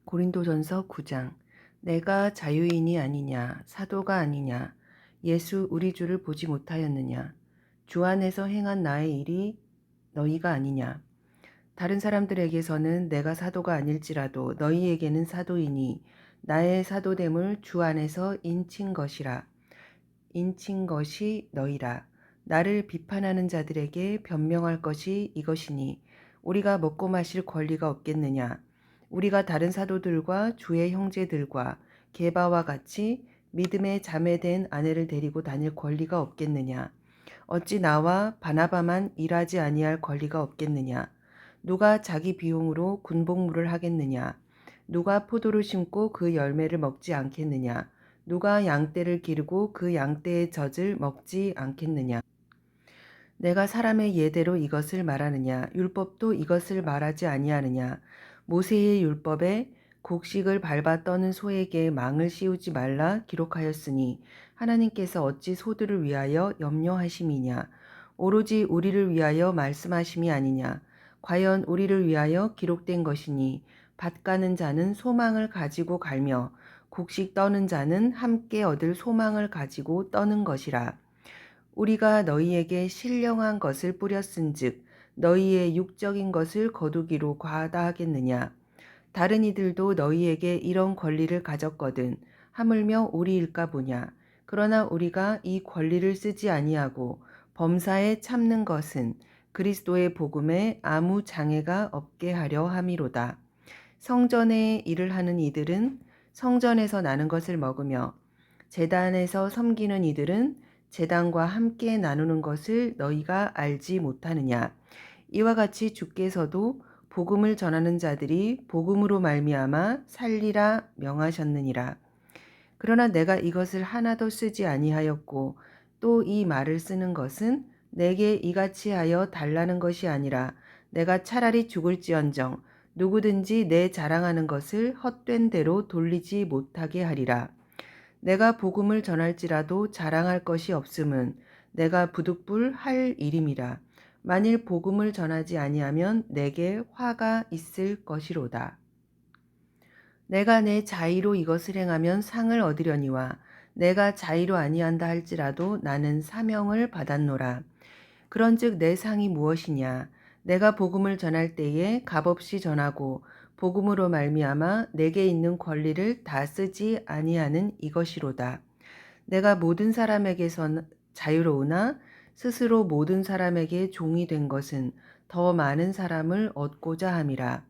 고린도전서 9장. 내가 자유인이 아니냐, 사도가 아니냐, 예수 우리 주를 보지 못하였느냐, 주 안에서 행한 나의 일이 너희가 아니냐. 다른 사람들에게서는 내가 사도가 아닐지라도 너희에게는 사도이니 나의 사도됨을 주 안에서 인친 것이라. 인친 것이 너희라. 나를 비판하는 자들에게 변명할 것이 이것이니 우리가 먹고 마실 권리가 없겠느냐. 우리가 다른 사도들과 주의 형제들과 게바와 같이 믿음의 자매된 아내를 데리고 다닐 권리가 없겠느냐. 어찌 나와 바나바만 일하지 아니할 권리가 없겠느냐. 누가 자기 비용으로 군복무를 하겠느냐. 누가 포도를 심고 그 열매를 먹지 않겠느냐. 누가 양떼를 기르고 그 양떼의 젖을 먹지 않겠느냐. 내가 사람의 예대로 이것을 말하느냐. 율법도 이것을 말하지 아니하느냐. 모세의 율법에 곡식을 밟아 떠는 소에게 망을 씌우지 말라 기록하였으니 하나님께서 어찌 소들을 위하여 염려하심이냐. 오로지 우리를 위하여 말씀하심이 아니냐. 과연 우리를 위하여 기록된 것이니 밭 가는 자는 소망을 가지고 갈며 곡식 떠는 자는 함께 얻을 소망을 가지고 떠는 것이라. 우리가 너희에게 신령한 것을 뿌렸은즉 너희의 육적인 것을 거두기로 과하다 하겠느냐. 다른 이들도 너희에게 이런 권리를 가졌거든 하물며 우리일까 보냐. 그러나 우리가 이 권리를 쓰지 아니하고 범사에 참는 것은 그리스도의 복음에 아무 장애가 없게 하려 함이로다. 성전의 일을 하는 이들은 성전에서 나는 것을 먹으며 제단에서 섬기는 이들은 제단과 함께 나누는 것을 너희가 알지 못하느냐. 이와 같이 주께서도 복음을 전하는 자들이 복음으로 말미암아 살리라 명하셨느니라. 그러나 내가 이것을 하나도 쓰지 아니하였고 또 이 말을 쓰는 것은 내게 이같이 하여 달라는 것이 아니라 내가 차라리 죽을지언정 누구든지 내 자랑하는 것을 헛된 대로 돌리지 못하게 하리라. 내가 복음을 전할지라도 자랑할 것이 없음은 내가 부득불 할 일임이라. 만일 복음을 전하지 아니하면 내게 화가 있을 것이로다. 내가 내 자의로 이것을 행하면 상을 얻으려니와 내가 자의로 아니한다 할지라도 나는 사명을 받았노라. 그런즉 내 상이 무엇이냐? 내가 복음을 전할 때에 값없이 전하고 복음으로 말미암아 내게 있는 권리를 다 쓰지 아니하는 이것이로다. 내가 모든 사람에게서 자유로우나 스스로 모든 사람에게 종이 된 것은 더 많은 사람을 얻고자 함이라.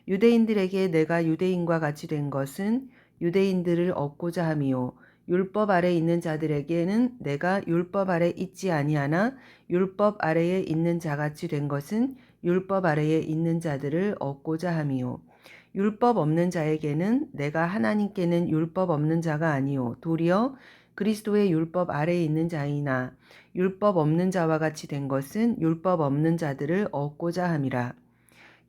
유대인들에게 내가 유대인과 같이 된 것은 유대인들을 얻고자 함이요 율법 아래 있는 자들에게는 내가 율법 아래 있지 아니하나 율법 아래에 있는 자같이 된 것은 율법 아래에 있는 자들을 얻고자 함이요 율법 없는 자에게는 내가 하나님께는 율법 없는 자가 아니요 도리어 그리스도의 율법 아래에 있는 자이나 율법 없는 자와 같이 된 것은 율법 없는 자들을 얻고자 함이라.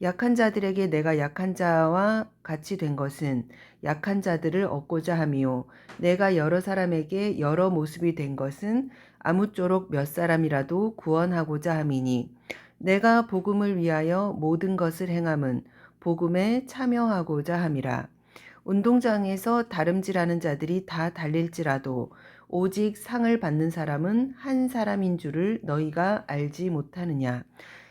약한 자들에게 내가 약한 자와 같이 된 것은 약한 자들을 얻고자 함이요 내가 여러 사람에게 여러 모습이 된 것은 아무쪼록 몇 사람이라도 구원하고자 함이니 내가 복음을 위하여 모든 것을 행함은 복음에 참여하고자 함이라. 운동장에서 다름질하는 자들이 다 달릴지라도 오직 상을 받는 사람은 한 사람인 줄을 너희가 알지 못하느냐.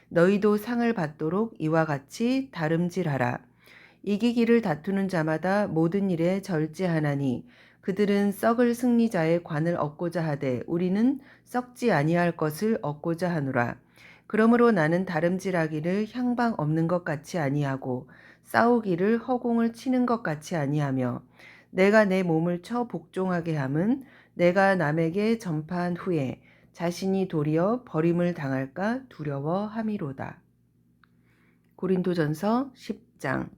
너희도 상을 받도록 이와 같이 다름질하라. 이기기를 다투는 자마다 모든 일에 절제하나니 그들은 썩을 승리자의 관을 얻고자 하되 우리는 썩지 아니할 것을 얻고자 하노라. 그러므로 나는 다름질하기를 향방 없는 것 같이 아니하고 싸우기를 허공을 치는 것 같이 아니하며 내가 내 몸을 쳐 복종하게 함은 내가 남에게 전파한 후에 자신이 도리어 버림을 당할까 두려워함이로다. 고린도전서 10장.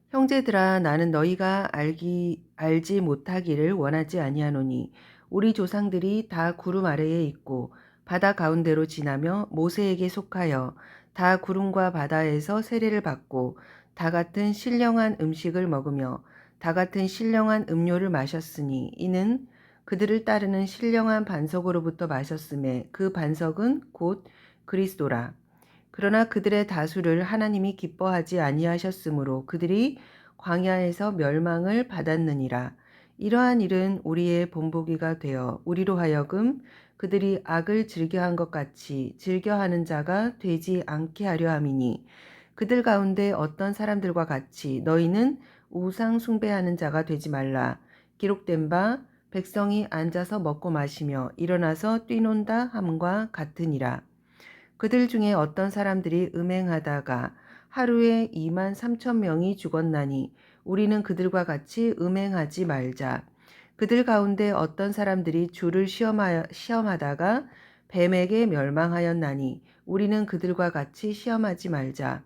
형제들아 나는 너희가 알지 못하기를 원하지 아니하노니 우리 조상들이 다 구름 아래에 있고 바다 가운데로 지나며 모세에게 속하여 다 구름과 바다에서 세례를 받고 다 같은 신령한 음식을 먹으며 다 같은 신령한 음료를 마셨으니 이는 그들을 따르는 신령한 반석으로부터 마셨음에 그 반석은 곧 그리스도라. 그러나 그들의 다수를 하나님이 기뻐하지 아니하셨으므로 그들이 광야에서 멸망을 받았느니라. 이러한 일은 우리의 본보기가 되어 우리로 하여금 그들이 악을 즐겨한 것 같이 즐겨하는 자가 되지 않게 하려 함이니 그들 가운데 어떤 사람들과 같이 너희는 우상 숭배하는 자가 되지 말라. 기록된 바 백성이 앉아서 먹고 마시며 일어나서 뛰논다 함과 같으니라. 그들 중에 어떤 사람들이 음행하다가 하루에 2만 3천 명이 죽었나니 우리는 그들과 같이 음행하지 말자. 그들 가운데 어떤 사람들이 주를 시험하다가 뱀에게 멸망하였나니 우리는 그들과 같이 시험하지 말자.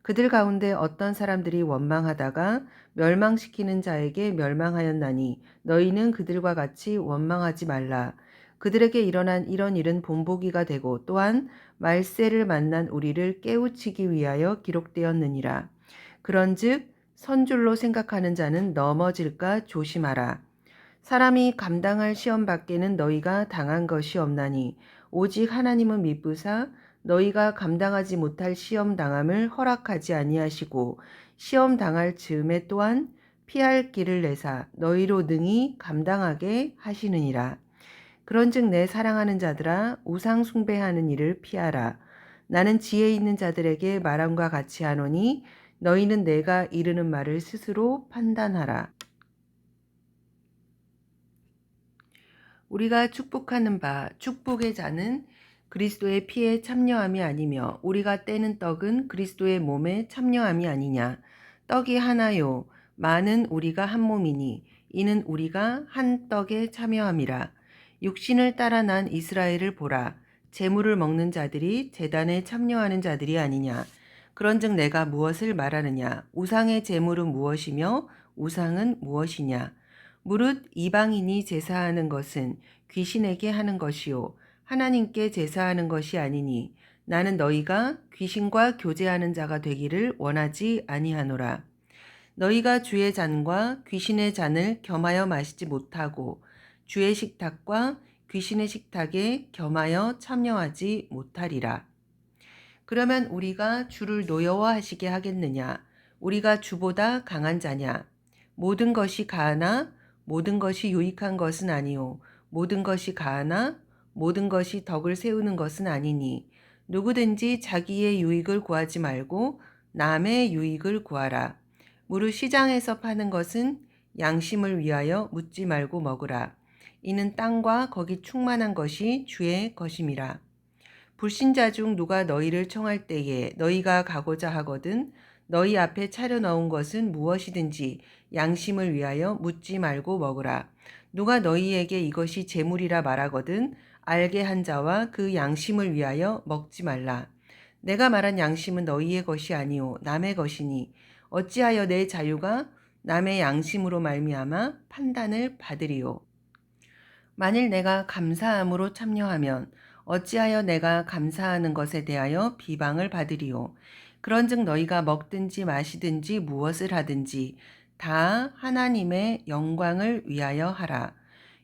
그들 가운데 어떤 사람들이 원망하다가 멸망시키는 자에게 멸망하였나니 너희는 그들과 같이 원망하지 말라. 그들에게 일어난 이런 일은 본보기가 되고 또한 말세를 만난 우리를 깨우치기 위하여 기록되었느니라. 그런즉 선줄로 생각하는 자는 넘어질까 조심하라. 사람이 감당할 시험 밖에는 너희가 당한 것이 없나니 오직 하나님은 미쁘사 너희가 감당하지 못할 시험 당함을 허락하지 아니하시고 시험 당할 즈음에 또한 피할 길을 내사 너희로 능히 감당하게 하시느니라. 그런즉 내 사랑하는 자들아 우상 숭배하는 일을 피하라. 나는 지혜 있는 자들에게 말함과 같이 하노니 너희는 내가 이르는 말을 스스로 판단하라. 우리가 축복하는 바 축복의 자는 그리스도의 피에 참여함이 아니며 우리가 떼는 떡은 그리스도의 몸에 참여함이 아니냐. 떡이 하나요 많은 우리가 한 몸이니 이는 우리가 한 떡에 참여함이라. 육신을 따라 난 이스라엘을 보라. 제물을 먹는 자들이 제단에 참여하는 자들이 아니냐. 그런즉 내가 무엇을 말하느냐. 우상의 제물은 무엇이며 우상은 무엇이냐. 무릇 이방인이 제사하는 것은 귀신에게 하는 것이요 하나님께 제사하는 것이 아니니 나는 너희가 귀신과 교제하는 자가 되기를 원하지 아니하노라. 너희가 주의 잔과 귀신의 잔을 겸하여 마시지 못하고 주의 식탁과 귀신의 식탁에 겸하여 참여하지 못하리라. 그러면 우리가 주를 노여워하시게 하겠느냐? 우리가 주보다 강한 자냐? 모든 것이 가하나 모든 것이 유익한 것은 아니요 모든 것이 가하나 모든 것이 덕을 세우는 것은 아니니 누구든지 자기의 유익을 구하지 말고 남의 유익을 구하라. 무릇 시장에서 파는 것은 양심을 위하여 묻지 말고 먹으라. 이는 땅과 거기 충만한 것이 주의 것임이라. 불신자 중 누가 너희를 청할 때에 너희가 가고자 하거든 너희 앞에 차려 넣은 것은 무엇이든지 양심을 위하여 묻지 말고 먹으라. 누가 너희에게 이것이 재물이라 말하거든 알게 한 자와 그 양심을 위하여 먹지 말라. 내가 말한 양심은 너희의 것이 아니오 남의 것이니 어찌하여 내 자유가 남의 양심으로 말미암아 판단을 받으리오. 만일 내가 감사함으로 참여하면 어찌하여 내가 감사하는 것에 대하여 비방을 받으리오. 그런즉 너희가 먹든지 마시든지 무엇을 하든지 다 하나님의 영광을 위하여 하라.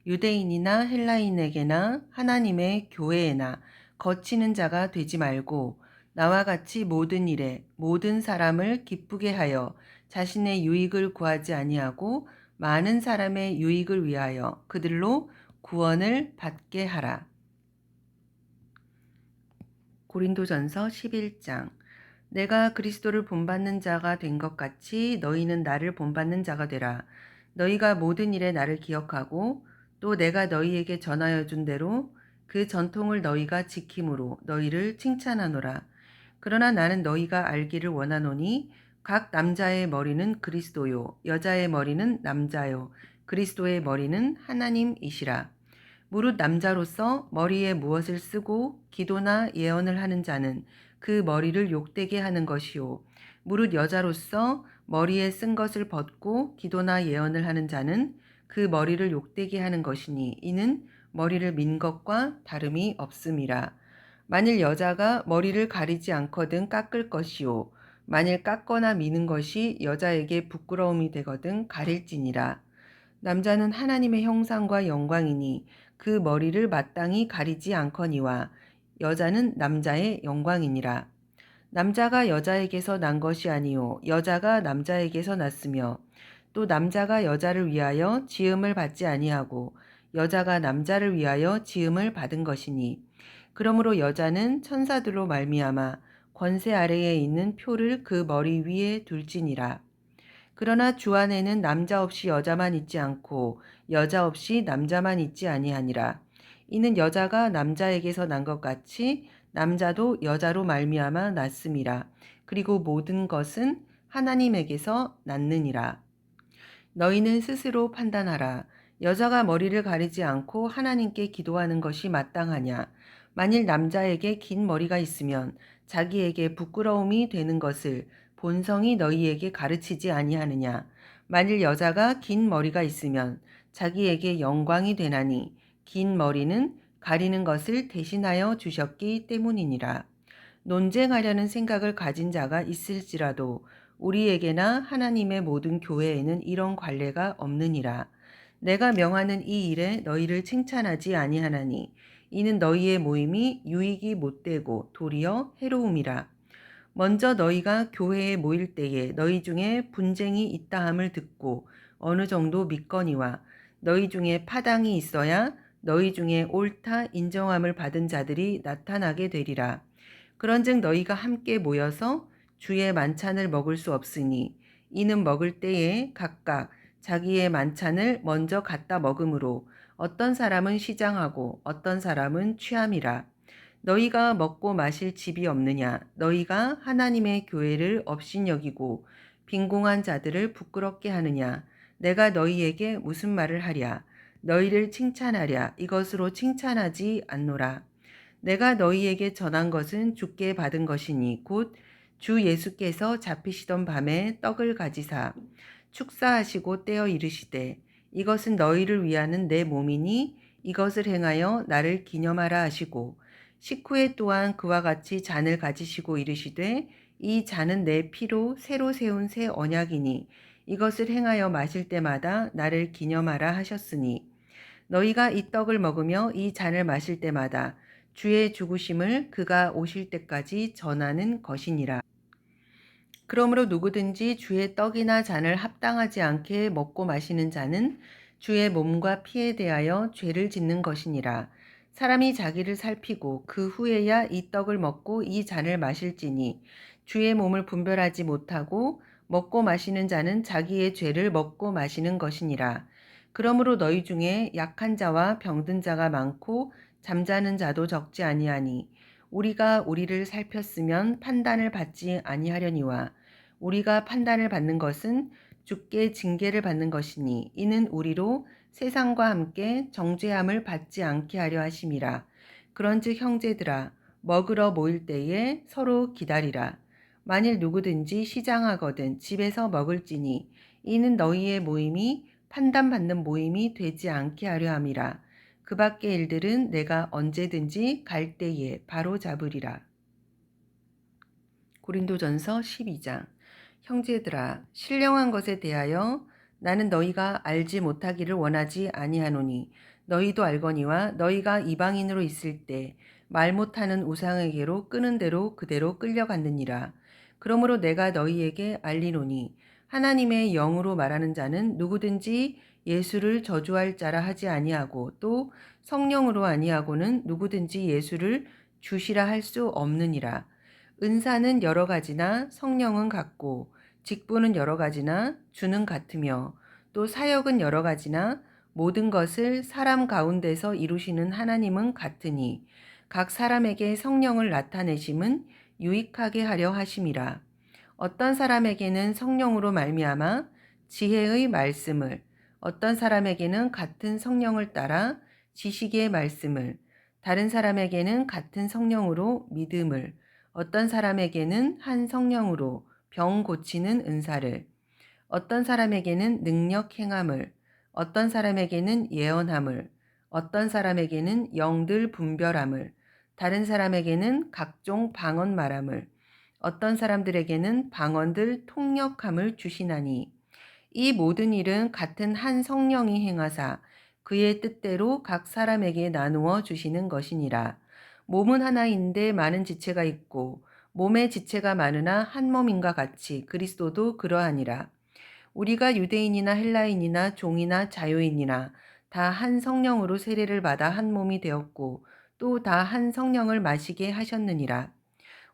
유대인이나 헬라인에게나 하나님의 교회에나 거치는 자가 되지 말고 나와 같이 모든 일에 모든 사람을 기쁘게 하여 자신의 유익을 구하지 아니하고 많은 사람의 유익을 위하여 그들로 구원을 받게 하라. 고린도전서 11장. 내가 그리스도를 본받는 자가 된 것 같이 너희는 나를 본받는 자가 되라. 너희가 모든 일에 나를 기억하고 또 내가 너희에게 전하여 준 대로 그 전통을 너희가 지킴으로 너희를 칭찬하노라. 그러나 나는 너희가 알기를 원하노니 각 남자의 머리는 그리스도요 여자의 머리는 남자요 그리스도의 머리는 하나님이시라. 무릇 남자로서 머리에 무엇을 쓰고 기도나 예언을 하는 자는 그 머리를 욕되게 하는 것이요 무릇 여자로서 머리에 쓴 것을 벗고 기도나 예언을 하는 자는 그 머리를 욕되게 하는 것이니 이는 머리를 민 것과 다름이 없음이라. 만일 여자가 머리를 가리지 않거든 깎을 것이요 만일 깎거나 미는 것이 여자에게 부끄러움이 되거든 가릴지니라. 남자는 하나님의 형상과 영광이니 그 머리를 마땅히 가리지 않거니와 여자는 남자의 영광이니라. 남자가 여자에게서 난 것이 아니요 여자가 남자에게서 났으며 또 남자가 여자를 위하여 지음을 받지 아니하고 여자가 남자를 위하여 지음을 받은 것이니 그러므로 여자는 천사들로 말미암아 권세 아래에 있는 표를 그 머리 위에 둘지니라. 그러나 주 안에는 남자 없이 여자만 있지 않고 여자 없이 남자만 있지 아니하니라. 이는 여자가 남자에게서 난 것 같이 남자도 여자로 말미암아 났음이라. 그리고 모든 것은 하나님에게서 났느니라. 너희는 스스로 판단하라. 여자가 머리를 가리지 않고 하나님께 기도하는 것이 마땅하냐? 만일 남자에게 긴 머리가 있으면 자기에게 부끄러움이 되는 것을 본성이 너희에게 가르치지 아니하느냐? 만일 여자가 긴 머리가 있으면 자기에게 영광이 되나니 긴 머리는 가리는 것을 대신하여 주셨기 때문이니라. 논쟁하려는 생각을 가진 자가 있을지라도 우리에게나 하나님의 모든 교회에는 이런 관례가 없느니라. 내가 명하는 이 일에 너희를 칭찬하지 아니하나니 이는 너희의 모임이 유익이 못되고 도리어 해로움이라. 먼저 너희가 교회에 모일 때에 너희 중에 분쟁이 있다함을 듣고 어느 정도 믿거니와 너희 중에 파당이 있어야 너희 중에 옳다 인정함을 받은 자들이 나타나게 되리라. 그런즉 너희가 함께 모여서 주의 만찬을 먹을 수 없으니 이는 먹을 때에 각각 자기의 만찬을 먼저 갖다 먹음으로 어떤 사람은 시장하고 어떤 사람은 취함이라. 너희가 먹고 마실 집이 없느냐? 너희가 하나님의 교회를 업신여기고 빈궁한 자들을 부끄럽게 하느냐? 내가 너희에게 무슨 말을 하랴? 너희를 칭찬하랴? 이것으로 칭찬하지 않노라. 내가 너희에게 전한 것은 주께 받은 것이니 곧 주 예수께서 잡히시던 밤에 떡을 가지사 축사하시고 떼어 이르시되 이것은 너희를 위하는 내 몸이니 이것을 행하여 나를 기념하라 하시고 식후에 또한 그와 같이 잔을 가지시고 이르시되 이 잔은 내 피로 새로 세운 새 언약이니 이것을 행하여 마실 때마다 나를 기념하라 하셨으니 너희가 이 떡을 먹으며 이 잔을 마실 때마다 주의 죽으심을 그가 오실 때까지 전하는 것이니라. 그러므로 누구든지 주의 떡이나 잔을 합당하지 않게 먹고 마시는 자는 주의 몸과 피에 대하여 죄를 짓는 것이니라. 사람이 자기를 살피고 그 후에야 이 떡을 먹고 이 잔을 마실지니 주의 몸을 분별하지 못하고 먹고 마시는 자는 자기의 죄를 먹고 마시는 것이니라. 그러므로 너희 중에 약한 자와 병든 자가 많고 잠자는 자도 적지 아니하니 우리가 우리를 살폈으면 판단을 받지 아니하려니와 우리가 판단을 받는 것은 주께 징계를 받는 것이니 이는 우리로 세상과 함께 정죄함을 받지 않게 하려 하심이라. 그런즉 형제들아 먹으러 모일 때에 서로 기다리라. 만일 누구든지 시장하거든 집에서 먹을지니 이는 너희의 모임이 판단받는 모임이 되지 않게 하려 함이라. 그 밖의 일들은 내가 언제든지 갈 때에 바로 잡으리라. 고린도전서 12장. 형제들아 신령한 것에 대하여 나는 너희가 알지 못하기를 원하지 아니하노니 너희도 알거니와 너희가 이방인으로 있을 때 말 못하는 우상에게로 끄는 대로 그대로 끌려갔느니라. 그러므로 내가 너희에게 알리노니 하나님의 영으로 말하는 자는 누구든지 예수를 저주할 자라 하지 아니하고 또 성령으로 아니하고는 누구든지 예수를 주시라 할 수 없느니라. 은사는 여러 가지나 성령은 같고 직분은 여러 가지나 주는 같으며 또 사역은 여러 가지나 모든 것을 사람 가운데서 이루시는 하나님은 같으니 각 사람에게 성령을 나타내심은 유익하게 하려 하심이라. 어떤 사람에게는 성령으로 말미암아 지혜의 말씀을, 어떤 사람에게는 같은 성령을 따라 지식의 말씀을, 다른 사람에게는 같은 성령으로 믿음을, 어떤 사람에게는 한 성령으로 병 고치는 은사를, 어떤 사람에게는 능력 행함을, 어떤 사람에게는 예언함을, 어떤 사람에게는 영들 분별함을, 다른 사람에게는 각종 방언 말함을, 어떤 사람들에게는 방언들 통역함을 주시나니 이 모든 일은 같은 한 성령이 행하사 그의 뜻대로 각 사람에게 나누어 주시는 것이니라. 몸은 하나인데 많은 지체가 있고 몸의 지체가 많으나 한 몸인가 같이 그리스도도 그러하니라. 우리가 유대인이나 헬라인이나 종이나 자유인이나 다 한 성령으로 세례를 받아 한 몸이 되었고 또 다 한 성령을 마시게 하셨느니라.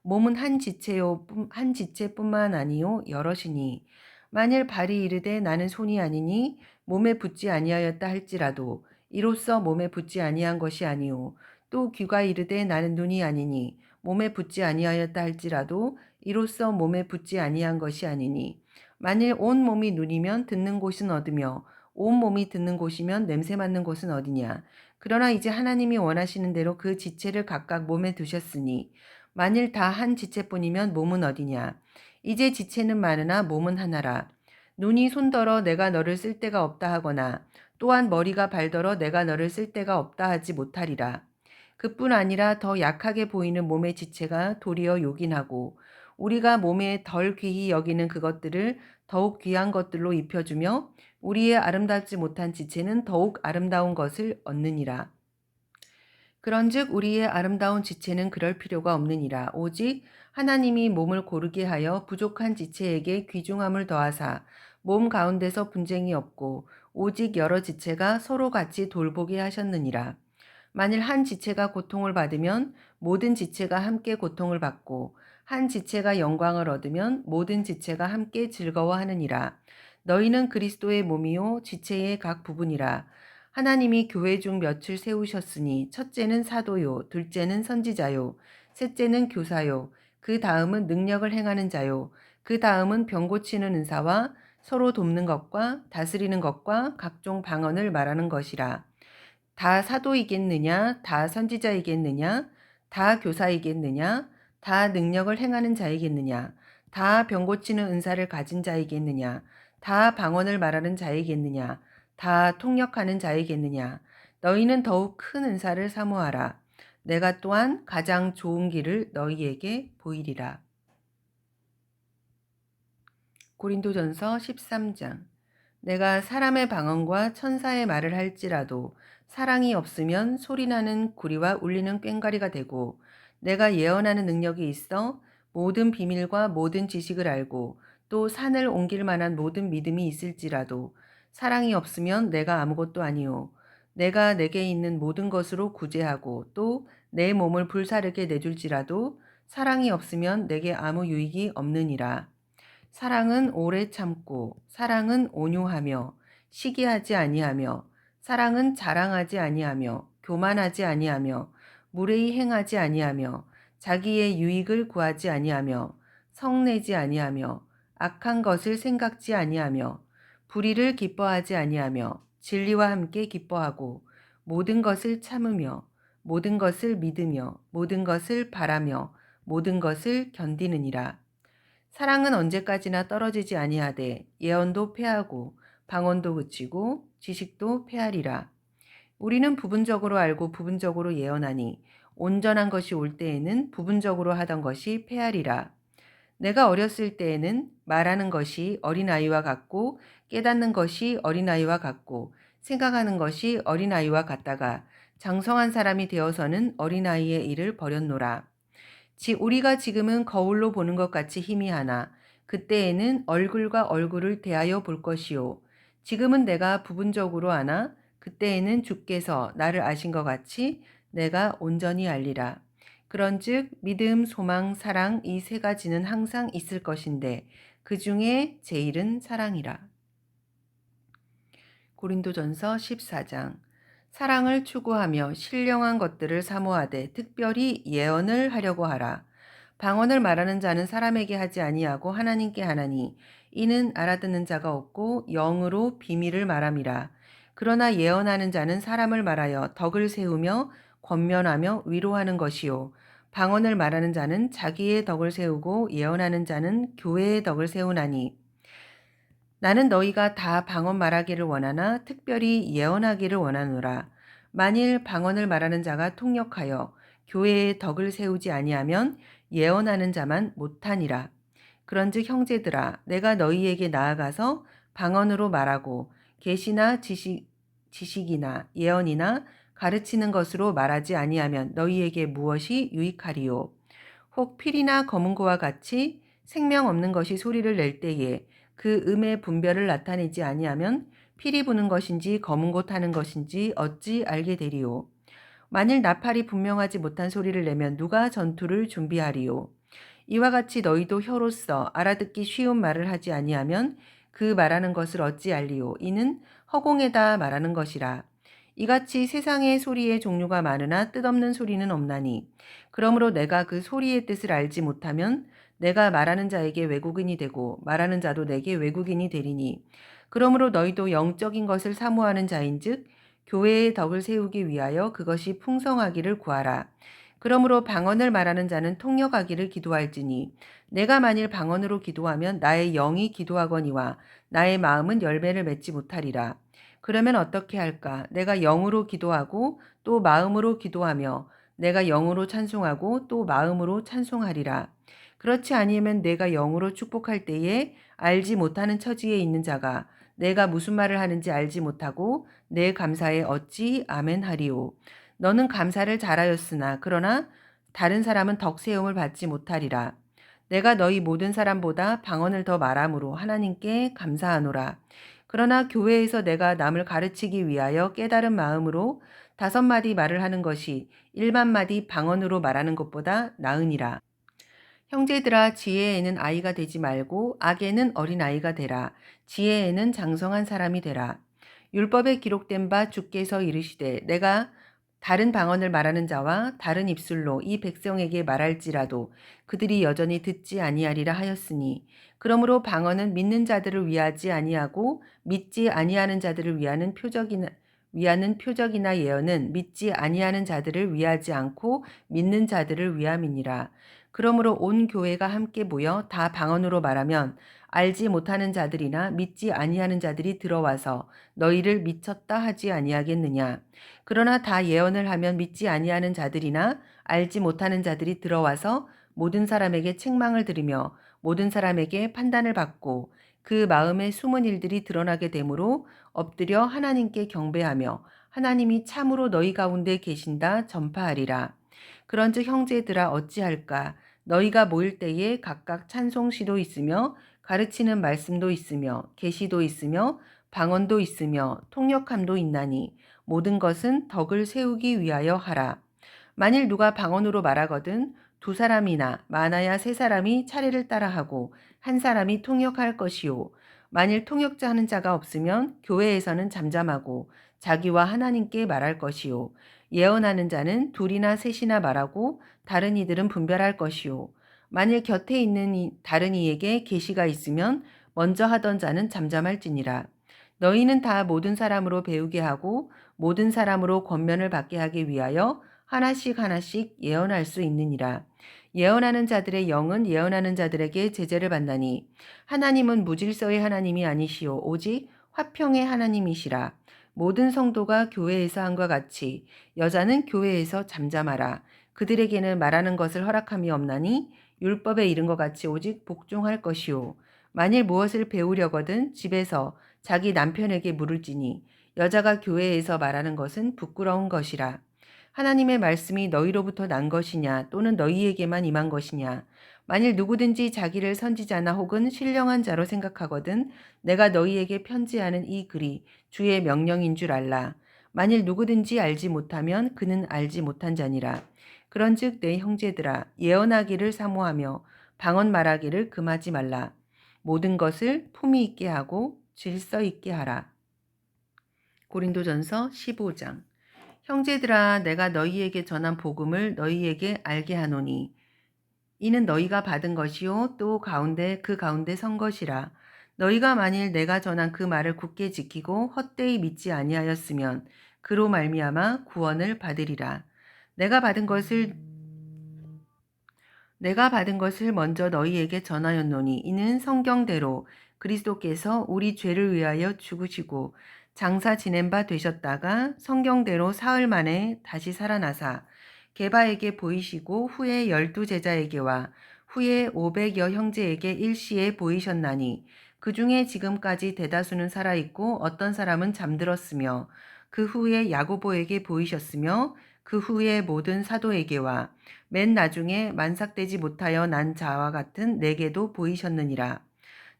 몸은 한 지체뿐만 아니요 여럿이니 만일 발이 이르되 나는 손이 아니니 몸에 붙지 아니하였다 할지라도 이로써 몸에 붙지 아니한 것이 아니요 또 귀가 이르되 나는 눈이 아니니 몸에 붙지 아니하였다 할지라도 이로써 몸에 붙지 아니한 것이 아니니 만일 온 몸이 눈이면 듣는 곳은 어디며 온 몸이 듣는 곳이면 냄새 맡는 곳은 어디냐. 그러나 이제 하나님이 원하시는 대로 그 지체를 각각 몸에 두셨으니 만일 다 한 지체뿐이면 몸은 어디냐. 이제 지체는 많으나 몸은 하나라. 눈이 손더러 내가 너를 쓸 데가 없다 하거나 또한 머리가 발더러 내가 너를 쓸 데가 없다 하지 못하리라. 그뿐 아니라 더 약하게 보이는 몸의 지체가 도리어 요긴하고 우리가 몸에 덜 귀히 여기는 그것들을 더욱 귀한 것들로 입혀주며 우리의 아름답지 못한 지체는 더욱 아름다운 것을 얻느니라. 그런즉 우리의 아름다운 지체는 그럴 필요가 없느니라. 오직 하나님이 몸을 고르게 하여 부족한 지체에게 귀중함을 더하사 몸 가운데서 분쟁이 없고 오직 여러 지체가 서로 같이 돌보게 하셨느니라. 만일 한 지체가 고통을 받으면 모든 지체가 함께 고통을 받고 한 지체가 영광을 얻으면 모든 지체가 함께 즐거워하느니라. 너희는 그리스도의 몸이요 지체의 각 부분이라. 하나님이 교회 중 몇을 세우셨으니 첫째는 사도요, 둘째는 선지자요, 셋째는 교사요, 그 다음은 능력을 행하는 자요, 그 다음은 병 고치는 은사와 서로 돕는 것과 다스리는 것과 각종 방언을 말하는 것이라. 다 사도이겠느냐? 다 선지자이겠느냐? 다 교사이겠느냐? 다 능력을 행하는 자이겠느냐? 다 병 고치는 은사를 가진 자이겠느냐? 다 방언을 말하는 자이겠느냐? 다 통역하는 자이겠느냐? 너희는 더욱 큰 은사를 사모하라. 내가 또한 가장 좋은 길을 너희에게 보이리라. 고린도전서 13장. 내가 사람의 방언과 천사의 말을 할지라도 사랑이 없으면 소리나는 구리와 울리는 꽹과리가 되고 내가 예언하는 능력이 있어 모든 비밀과 모든 지식을 알고 또 산을 옮길 만한 모든 믿음이 있을지라도 사랑이 없으면 내가 아무것도 아니요 내가 내게 있는 모든 것으로 구제하고 또 내 몸을 불사르게 내줄지라도 사랑이 없으면 내게 아무 유익이 없느니라. 사랑은 오래 참고 사랑은 온유하며 시기하지 아니하며 사랑은 자랑하지 아니하며 교만하지 아니하며 무례히 행하지 아니하며 자기의 유익을 구하지 아니하며 성내지 아니하며 악한 것을 생각지 아니하며 불의를 기뻐하지 아니하며 진리와 함께 기뻐하고 모든 것을 참으며 모든 것을 믿으며 모든 것을 바라며 모든 것을 견디느니라. 사랑은 언제까지나 떨어지지 아니하되 예언도 패하고 방언도 그치고 지식도 패하리라. 우리는 부분적으로 알고 부분적으로 예언하니 온전한 것이 올 때에는 부분적으로 하던 것이 패하리라. 내가 어렸을 때에는 말하는 것이 어린아이와 같고 깨닫는 것이 어린아이와 같고 생각하는 것이 어린아이와 같다가 장성한 사람이 되어서는 어린아이의 일을 버렸노라. 우리가 지금은 거울로 보는 것 같이 희미하나 그때에는 얼굴과 얼굴을 대하여 볼 것이요. 지금은 내가 부분적으로 아나 그때에는 주께서 나를 아신 것 같이 내가 온전히 알리라. 그런즉 믿음, 소망, 사랑 이 세 가지는 항상 있을 것인데 그 중에 제일은 사랑이라. 고린도전서 14장. 사랑을 추구하며 신령한 것들을 사모하되 특별히 예언을 하려고 하라. 방언을 말하는 자는 사람에게 하지 아니하고 하나님께 하나니 이는 알아듣는 자가 없고 영으로 비밀을 말함이라. 그러나 예언하는 자는 사람을 말하여 덕을 세우며 권면하며 위로하는 것이요. 방언을 말하는 자는 자기의 덕을 세우고 예언하는 자는 교회의 덕을 세우나니 나는 너희가 다 방언 말하기를 원하나 특별히 예언하기를 원하노라. 만일 방언을 말하는 자가 통역하여 교회의 덕을 세우지 아니하면 예언하는 자만 못하니라. 그런즉 형제들아 내가 너희에게 나아가서 방언으로 말하고 계시나 지식이나 예언이나 가르치는 것으로 말하지 아니하면 너희에게 무엇이 유익하리요. 혹 필이나 검은고와 같이 생명 없는 것이 소리를 낼 때에 그 음의 분별을 나타내지 아니하면 필이 부는 것인지 검은고 타는 것인지 어찌 알게 되리요. 만일 나팔이 분명하지 못한 소리를 내면 누가 전투를 준비하리요. 이와 같이 너희도 혀로서 알아듣기 쉬운 말을 하지 아니하면 그 말하는 것을 어찌 알리요. 이는 허공에다 말하는 것이라. 이같이 세상의 소리의 종류가 많으나 뜻없는 소리는 없나니 그러므로 내가 그 소리의 뜻을 알지 못하면 내가 말하는 자에게 외국인이 되고 말하는 자도 내게 외국인이 되리니 그러므로 너희도 영적인 것을 사모하는 자인즉 교회의 덕을 세우기 위하여 그것이 풍성하기를 구하라. 그러므로 방언을 말하는 자는 통역하기를 기도할지니 내가 만일 방언으로 기도하면 나의 영이 기도하거니와 나의 마음은 열매를 맺지 못하리라. 그러면 어떻게 할까? 내가 영으로 기도하고 또 마음으로 기도하며 내가 영으로 찬송하고 또 마음으로 찬송하리라. 그렇지 아니하면 내가 영으로 축복할 때에 알지 못하는 처지에 있는 자가 내가 무슨 말을 하는지 알지 못하고 내 감사에 어찌 아멘하리오. 너는 감사를 잘하였으나 그러나 다른 사람은 덕세움을 받지 못하리라. 내가 너희 모든 사람보다 방언을 더 말함으로 하나님께 감사하노라. 그러나 교회에서 내가 남을 가르치기 위하여 깨달은 마음으로 5마디 말을 하는 것이 1만 마디 방언으로 말하는 것보다 나으니라. 형제들아 지혜에는 아이가 되지 말고 악에는 어린아이가 되라. 지혜에는 장성한 사람이 되라. 율법에 기록된 바 주께서 이르시되 내가 다른 방언을 말하는 자와 다른 입술로 이 백성에게 말할지라도 그들이 여전히 듣지 아니하리라 하였으니 그러므로 방언은 믿는 자들을 위하지 아니하고 믿지 아니하는 자들을 위하는 표적이나 예언은 믿지 아니하는 자들을 위하지 않고 믿는 자들을 위함이니라. 그러므로 온 교회가 함께 모여 다 방언으로 말하면 알지 못하는 자들이나 믿지 아니하는 자들이 들어와서 너희를 미쳤다 하지 아니하겠느냐. 그러나 다 예언을 하면 믿지 아니하는 자들이나 알지 못하는 자들이 들어와서 모든 사람에게 책망을 들으며 모든 사람에게 판단을 받고 그 마음에 숨은 일들이 드러나게 되므로 엎드려 하나님께 경배하며 하나님이 참으로 너희 가운데 계신다 전파하리라. 그런즉 형제들아 어찌할까? 너희가 모일 때에 각각 찬송시도 있으며 가르치는 말씀도 있으며 계시도 있으며 방언도 있으며 통역함도 있나니 모든 것은 덕을 세우기 위하여 하라. 만일 누가 방언으로 말하거든 2사람이나 많아야 3사람이 차례를 따라하고 1사람이 통역할 것이요. 만일 통역자 하는 자가 없으면 교회에서는 잠잠하고 자기와 하나님께 말할 것이요. 예언하는 자는 2이나 3이나 말하고 다른 이들은 분별할 것이요. 만일 곁에 있는 다른 이에게 계시가 있으면 먼저 하던 자는 잠잠할지니라. 너희는 다 모든 사람으로 배우게 하고 모든 사람으로 권면을 받게 하기 위하여 하나씩 하나씩 예언할 수 있느니라. 예언하는 자들의 영은 예언하는 자들에게 제재를 받나니 하나님은 무질서의 하나님이 아니시오 오직 화평의 하나님이시라. 모든 성도가 교회에서 한과 같이 여자는 교회에서 잠잠하라. 그들에게는 말하는 것을 허락함이 없나니 율법에 이른 것 같이 오직 복종할 것이요. 만일 무엇을 배우려거든 집에서 자기 남편에게 물을지니 여자가 교회에서 말하는 것은 부끄러운 것이라. 하나님의 말씀이 너희로부터 난 것이냐 또는 너희에게만 임한 것이냐. 만일 누구든지 자기를 선지자나 혹은 신령한 자로 생각하거든 내가 너희에게 편지하는 이 글이 주의 명령인 줄 알라. 만일 누구든지 알지 못하면 그는 알지 못한 자니라. 그런즉 내 형제들아 예언하기를 사모하며 방언 말하기를 금하지 말라. 모든 것을 품위 있게 하고 질서 있게 하라. 고린도전서 15장. 형제들아 내가 너희에게 전한 복음을 너희에게 알게 하노니 이는 너희가 받은 것이요 또 그 가운데 선 것이라. 너희가 만일 내가 전한 그 말을 굳게 지키고 헛되이 믿지 아니하였으면 그로 말미암아 구원을 받으리라. 내가 받은 것을 먼저 너희에게 전하였노니 이는 성경대로 그리스도께서 우리 죄를 위하여 죽으시고 장사 지낸 바 되셨다가 성경대로 사흘 만에 다시 살아나사 게바에게 보이시고 후에 12제자에게와 후에 500여 형제에게 일시에 보이셨나니 그 중에 지금까지 대다수는 살아있고 어떤 사람은 잠들었으며 그 후에 야고보에게 보이셨으며 그 후에 모든 사도에게와 맨 나중에 만삭되지 못하여 난 자와 같은 내게도 보이셨느니라.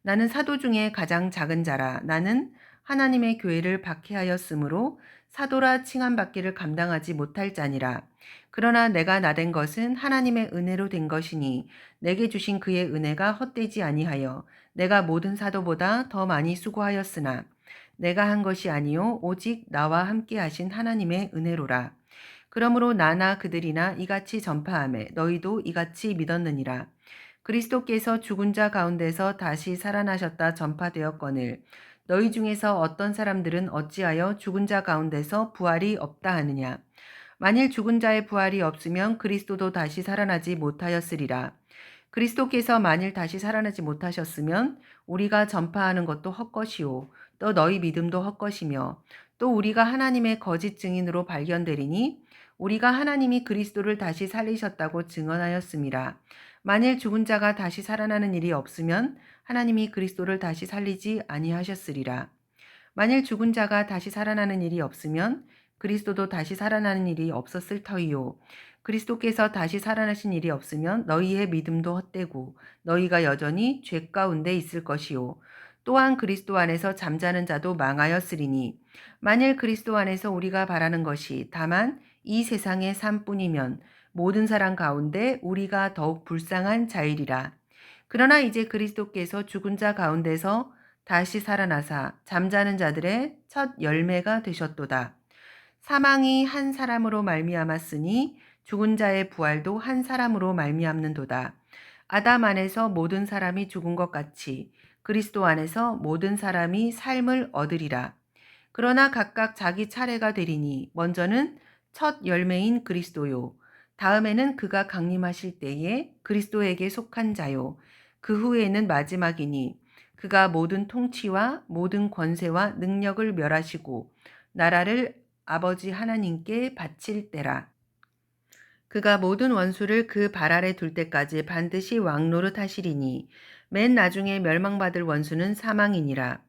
나는 사도 중에 가장 작은 자라. 나는 하나님의 교회를 박해하였으므로 사도라 칭함받기를 감당하지 못할 자니라. 그러나 내가 나된 것은 하나님의 은혜로 된 것이니 내게 주신 그의 은혜가 헛되지 아니하여 내가 모든 사도보다 더 많이 수고하였으나 내가 한 것이 아니요 오직 나와 함께 하신 하나님의 은혜로라. 그러므로 나나 그들이나 이같이 전파하매 너희도 이같이 믿었느니라. 그리스도께서 죽은 자 가운데서 다시 살아나셨다 전파되었거늘 너희 중에서 어떤 사람들은 어찌하여 죽은 자 가운데서 부활이 없다 하느냐. 만일 죽은 자의 부활이 없으면 그리스도도 다시 살아나지 못하였으리라. 그리스도께서 만일 다시 살아나지 못하셨으면 우리가 전파하는 것도 헛것이요 또 너희 믿음도 헛것이며 또 우리가 하나님의 거짓 증인으로 발견되리니 우리가 하나님이 그리스도를 다시 살리셨다고 증언하였음이라. 만일 죽은 자가 다시 살아나는 일이 없으면 하나님이 그리스도를 다시 살리지 아니하셨으리라. 만일 죽은 자가 다시 살아나는 일이 없으면 그리스도도 다시 살아나는 일이 없었을 터이요. 그리스도께서 다시 살아나신 일이 없으면 너희의 믿음도 헛되고 너희가 여전히 죄 가운데 있을 것이요. 또한 그리스도 안에서 잠자는 자도 망하였으리니 만일 그리스도 안에서 우리가 바라는 것이 다만 이 세상의 삶뿐이면 모든 사람 가운데 우리가 더욱 불쌍한 자이리라. 그러나 이제 그리스도께서 죽은 자 가운데서 다시 살아나사 잠자는 자들의 첫 열매가 되셨도다. 사망이 한 사람으로 말미암았으니 죽은 자의 부활도 한 사람으로 말미암는도다. 아담 안에서 모든 사람이 죽은 것 같이 그리스도 안에서 모든 사람이 삶을 얻으리라. 그러나 각각 자기 차례가 되리니 먼저는 첫 열매인 그리스도요. 다음에는 그가 강림하실 때에 그리스도에게 속한 자요. 그 후에는 마지막이니 그가 모든 통치와 모든 권세와 능력을 멸하시고 나라를 아버지 하나님께 바칠 때라. 그가 모든 원수를 그 발 아래 둘 때까지 반드시 왕노릇 하시리니 맨 나중에 멸망받을 원수는 사망이니라.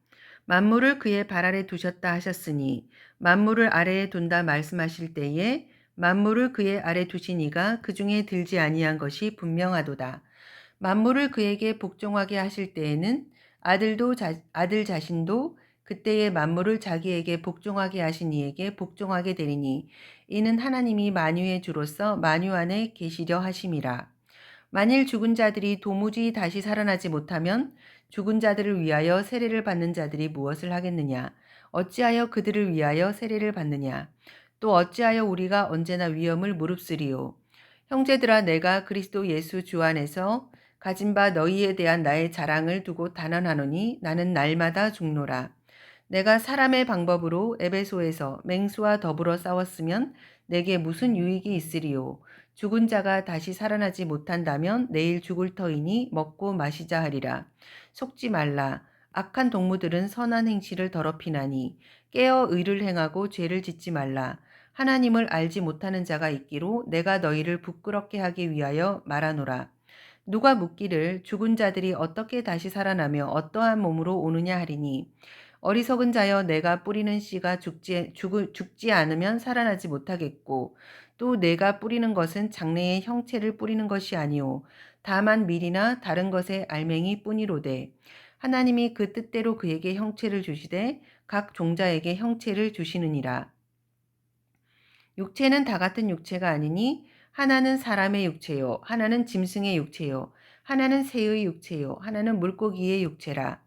만물을 그의 발 아래 두셨다 하셨으니 만물을 아래에 둔다 말씀하실 때에 만물을 그의 아래 두신 이가 그 중에 들지 아니한 것이 분명하도다. 만물을 그에게 복종하게 하실 때에는 아들 자신도 그때의 만물을 자기에게 복종하게 하신 이에게 복종하게 되리니 이는 하나님이 만유의 주로서 만유 안에 계시려 하심이라. 만일 죽은 자들이 도무지 다시 살아나지 못하면 죽은 자들을 위하여 세례를 받는 자들이 무엇을 하겠느냐? 어찌하여 그들을 위하여 세례를 받느냐? 또 어찌하여 우리가 언제나 위험을 무릅쓰리요? 형제들아 내가 그리스도 예수 주 안에서 가진 바 너희에 대한 나의 자랑을 두고 단언하노니 나는 날마다 죽노라. 내가 사람의 방법으로 에베소에서 맹수와 더불어 싸웠으면 내게 무슨 유익이 있으리요. 죽은 자가 다시 살아나지 못한다면 내일 죽을 터이니 먹고 마시자 하리라. 속지 말라. 악한 동무들은 선한 행실을 더럽히나니 깨어 의를 행하고 죄를 짓지 말라. 하나님을 알지 못하는 자가 있기로 내가 너희를 부끄럽게 하기 위하여 말하노라. 누가 묻기를 죽은 자들이 어떻게 다시 살아나며 어떠한 몸으로 오느냐 하리니 어리석은 자여 내가 뿌리는 씨가 죽지 않으면 살아나지 못하겠고 또 내가 뿌리는 것은 장래의 형체를 뿌리는 것이 아니오 다만 밀이나 다른 것의 알맹이 뿐이로되 하나님이 그 뜻대로 그에게 형체를 주시되 각 종자에게 형체를 주시느니라. 육체는 다 같은 육체가 아니니 하나는 사람의 육체요 하나는 짐승의 육체요 하나는 새의 육체요 하나는 물고기의 육체라.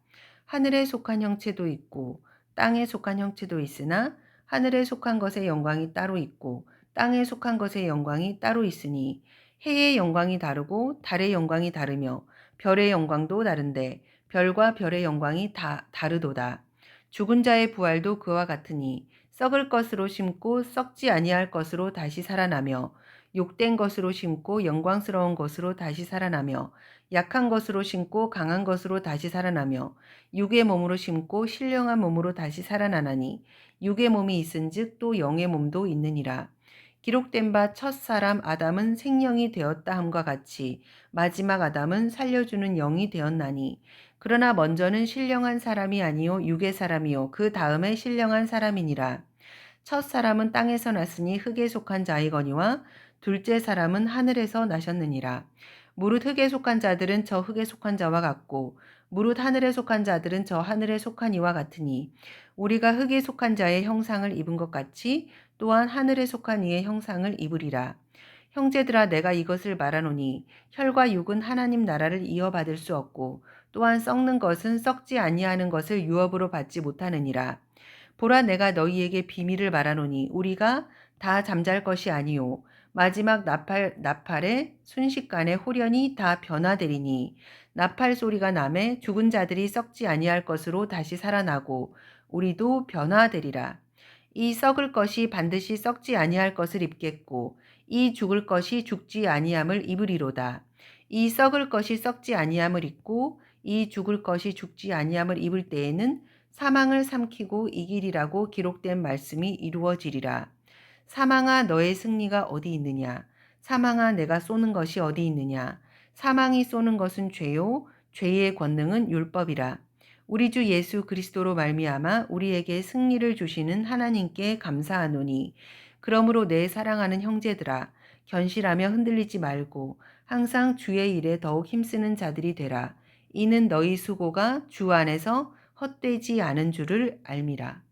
하늘에 속한 형체도 있고 땅에 속한 형체도 있으나 하늘에 속한 것의 영광이 따로 있고 땅에 속한 것의 영광이 따로 있으니 해의 영광이 다르고 달의 영광이 다르며 별의 영광도 다른데 별과 별의 영광이 다 다르도다. 죽은 자의 부활도 그와 같으니 썩을 것으로 심고 썩지 아니할 것으로 다시 살아나며 욕된 것으로 심고 영광스러운 것으로 다시 살아나며 약한 것으로 심고 강한 것으로 다시 살아나며 육의 몸으로 심고 신령한 몸으로 다시 살아나나니 육의 몸이 있은즉 또 영의 몸도 있느니라. 기록된 바 첫사람 아담은 생명이 되었다 함과 같이 마지막 아담은 살려주는 영이 되었나니 그러나 먼저는 신령한 사람이 아니요 육의 사람이요 그 다음에 신령한 사람이니라. 첫 사람은 땅에서 났으니 흙에 속한 자이거니와 둘째 사람은 하늘에서 나셨느니라. 무릇 흙에 속한 자들은 저 흙에 속한 자와 같고 무릇 하늘에 속한 자들은 저 하늘에 속한 이와 같으니 우리가 흙에 속한 자의 형상을 입은 것 같이 또한 하늘에 속한 이의 형상을 입으리라. 형제들아 내가 이것을 말하노니 혈과 육은 하나님 나라를 이어받을 수 없고 또한 썩는 것은 썩지 아니하는 것을 유업으로 받지 못하느니라. 보라 내가 너희에게 비밀을 말하노니 우리가 다 잠잘 것이 아니요 마지막 나팔의 순식간에 홀연히 다 변화되리니 나팔 소리가 나매 죽은 자들이 썩지 아니할 것으로 다시 살아나고 우리도 변화되리라. 이 썩을 것이 반드시 썩지 아니할 것을 입겠고 이 죽을 것이 죽지 아니함을 입으리로다. 이 썩을 것이 썩지 아니함을 입고 이 죽을 것이 죽지 아니함을 입을 때에는 사망을 삼키고 이기리라고 기록된 말씀이 이루어지리라. 사망아 너의 승리가 어디 있느냐? 사망아 내가 쏘는 것이 어디 있느냐? 사망이 쏘는 것은 죄요 죄의 권능은 율법이라. 우리 주 예수 그리스도로 말미암아 우리에게 승리를 주시는 하나님께 감사하노니 그러므로 내 사랑하는 형제들아 견실하며 흔들리지 말고 항상 주의 일에 더욱 힘쓰는 자들이 되라. 이는 너희 수고가 주 안에서 헛되지 않은 줄을 알미라.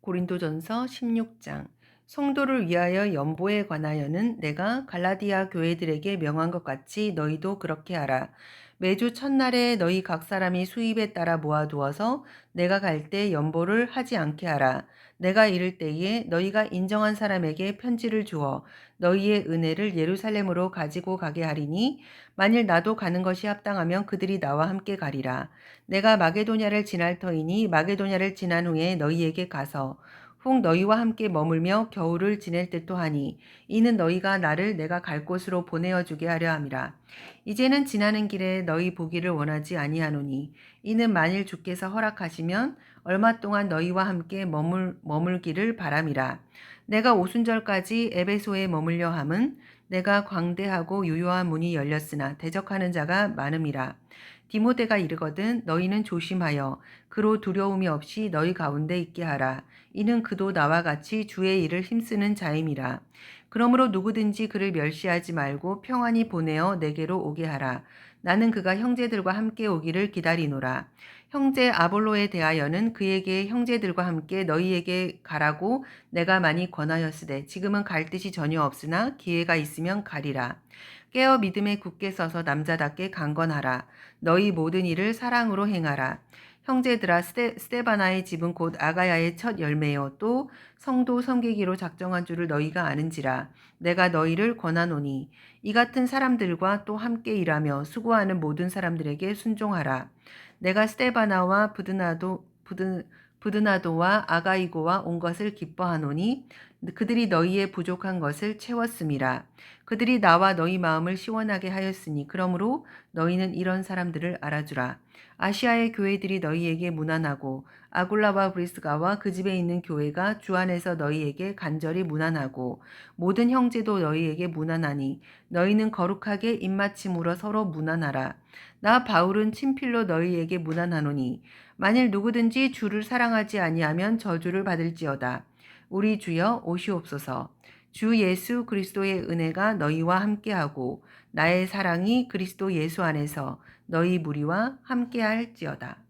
고린도전서 16장. 성도를 위하여 연보에 관하여는 내가 갈라디아 교회들에게 명한 것 같이 너희도 그렇게 하라. 매주 첫날에 너희 각 사람이 수입에 따라 모아두어서 내가 갈 때 연보를 하지 않게 하라. 내가 이를 때에 너희가 인정한 사람에게 편지를 주어 너희의 은혜를 예루살렘으로 가지고 가게 하리니 만일 나도 가는 것이 합당하면 그들이 나와 함께 가리라. 내가 마게도냐를 지날 터이니 마게도냐를 지난 후에 너희에게 가서 혹 너희와 함께 머물며 겨울을 지낼 듯도 하니 이는 너희가 나를 내가 갈 곳으로 보내어 주게 하려 함이라. 이제는 지나는 길에 너희 보기를 원하지 아니하노니 이는 만일 주께서 허락하시면 얼마 동안 너희와 함께 머물기를 바람이라. 내가 오순절까지 에베소에 머물려 함은 내가 광대하고 유효한 문이 열렸으나 대적하는 자가 많음이라. 디모데가 이르거든 너희는 조심하여 그로 두려움이 없이 너희 가운데 있게 하라. 이는 그도 나와 같이 주의 일을 힘쓰는 자임이라. 그러므로 누구든지 그를 멸시하지 말고 평안히 보내어 내게로 오게 하라. 나는 그가 형제들과 함께 오기를 기다리노라. 형제 아볼로에 대하여는 그에게 형제들과 함께 너희에게 가라고 내가 많이 권하였으되 지금은 갈 뜻이 전혀 없으나 기회가 있으면 가리라. 깨어 믿음에 굳게 서서 남자답게 강건하라. 너희 모든 일을 사랑으로 행하라. 형제들아 스데바나의 집은 곧 아가야의 첫 열매요 또 성도 섬기기로 작정한 줄을 너희가 아는지라. 내가 너희를 권하노니 이 같은 사람들과 또 함께 일하며 수고하는 모든 사람들에게 순종하라. 내가 스데바나와 부드나도와 아가이고와 온 것을 기뻐하노니 그들이 너희의 부족한 것을 채웠음이라. 그들이 나와 너희 마음을 시원하게 하였으니 그러므로 너희는 이런 사람들을 알아주라. 아시아의 교회들이 너희에게 무난하고 아굴라와 브리스가와 그 집에 있는 교회가 주 안에서 너희에게 간절히 무난하고 모든 형제도 너희에게 무난하니 너희는 거룩하게 입맞춤으로 서로 무난하라. 나 바울은 친필로 너희에게 무난하노니 만일 누구든지 주를 사랑하지 아니하면 저주를 받을지어다. 우리 주여 오시옵소서. 주 예수 그리스도의 은혜가 너희와 함께하고 나의 사랑이 그리스도 예수 안에서 너희 무리와 함께할지어다.